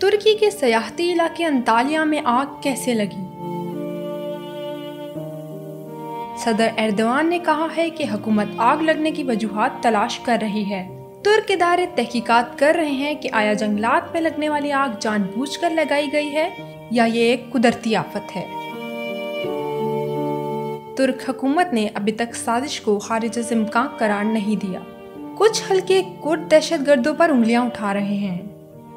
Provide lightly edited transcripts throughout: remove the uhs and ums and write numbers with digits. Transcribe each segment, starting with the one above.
तुर्की के सयाहती इलाके अंतालिया में आग कैसे लगी? सदर एर्दोआन ने कहा है कि हुकूमत आग लगने की वजूहात तलाश कर रही है। तुर्क इदारे तहकीकात कर रहे हैं कि आया जंगलात में लगने वाली आग जानबूझकर लगाई गई है या ये एक कुदरती आफत है। तुर्क हुकूमत ने अभी तक साजिश को खारिज इम्कान करार नहीं दिया। कुछ हल्के कुर्द दहशतगर्दों पर उंगलियां उठा रहे हैं।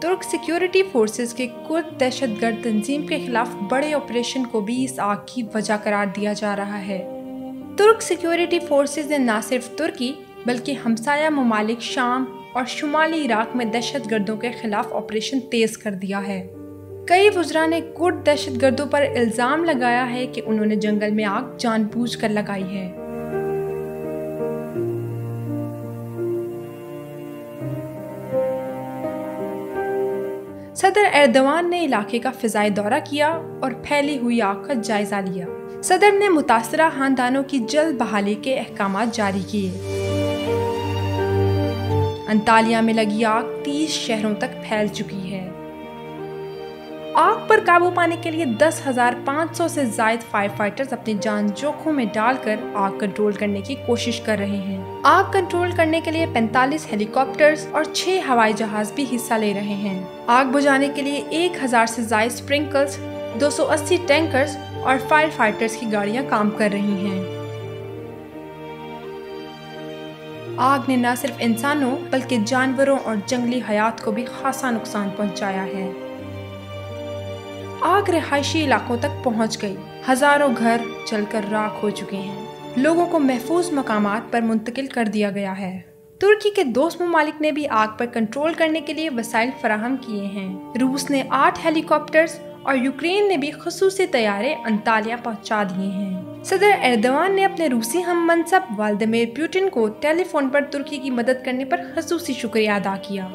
तुर्क सिक्योरिटी फोर्सेस के कुर्द दहशतगर्द तंजीम के खिलाफ बड़े ऑपरेशन को भी इस आग की वजह करार दिया जा रहा है। तुर्क सिक्योरिटी फोर्सेस ने न सिर्फ तुर्की बल्कि हमसाया ममालिक शाम और शुमाली इराक में दहशतगर्दों के खिलाफ ऑपरेशन तेज कर दिया है। कई वज़रा ने कुर्द दहशतगर्दों पर इल्ज़ाम लगाया है कि उन्होंने जंगल में आग जानबूझकर लगाई है। सदर एर्दोआन ने इलाके का फ़िज़ाई दौरा किया और फैली हुई आग का जायजा लिया। सदर ने मुतासरा खानदानों की जल्द बहाली के अहकाम जारी किए। अंतालिया में लगी आग 30 शहरों तक फैल चुकी है। आग पर काबू पाने के लिए 10,500 से ज़ायद फायर फाइटर्स अपनी जान जोखिम में डालकर आग कंट्रोल करने की कोशिश कर रहे हैं। आग कंट्रोल करने के लिए 45 हेलीकॉप्टर्स और 6 हवाई जहाज भी हिस्सा ले रहे हैं। आग बुझाने के लिए 1000 से ज़ायद स्प्रिंकलर्स, 280 टैंकर्स और फायर फाइटर्स की गाड़ियां काम कर रही हैं। आग ने न सिर्फ इंसानों बल्कि जानवरों और जंगली हयात को भी खासा नुकसान पहुंचाया है। आग रिहायशी इलाकों तक पहुंच गई। हजारों घर जलकर राख हो चुके हैं। लोगों को महफूज मकामात पर मुंतकिल कर दिया गया है। तुर्की के दोस्त ममालिक ने भी आग पर कंट्रोल करने के लिए वसाइल फराहम किए हैं। रूस ने 8 हेलीकॉप्टर्स और यूक्रेन ने भी खुसूसी तैयारे अंतालिया पहुंचा दिए हैं। सदर एर्दोआन ने अपने रूसी हम मनसब व्लादिमीर पुतिन को टेलीफोन पर तुर्की की मदद करने पर खुसूसी शुक्रिया अदा किया।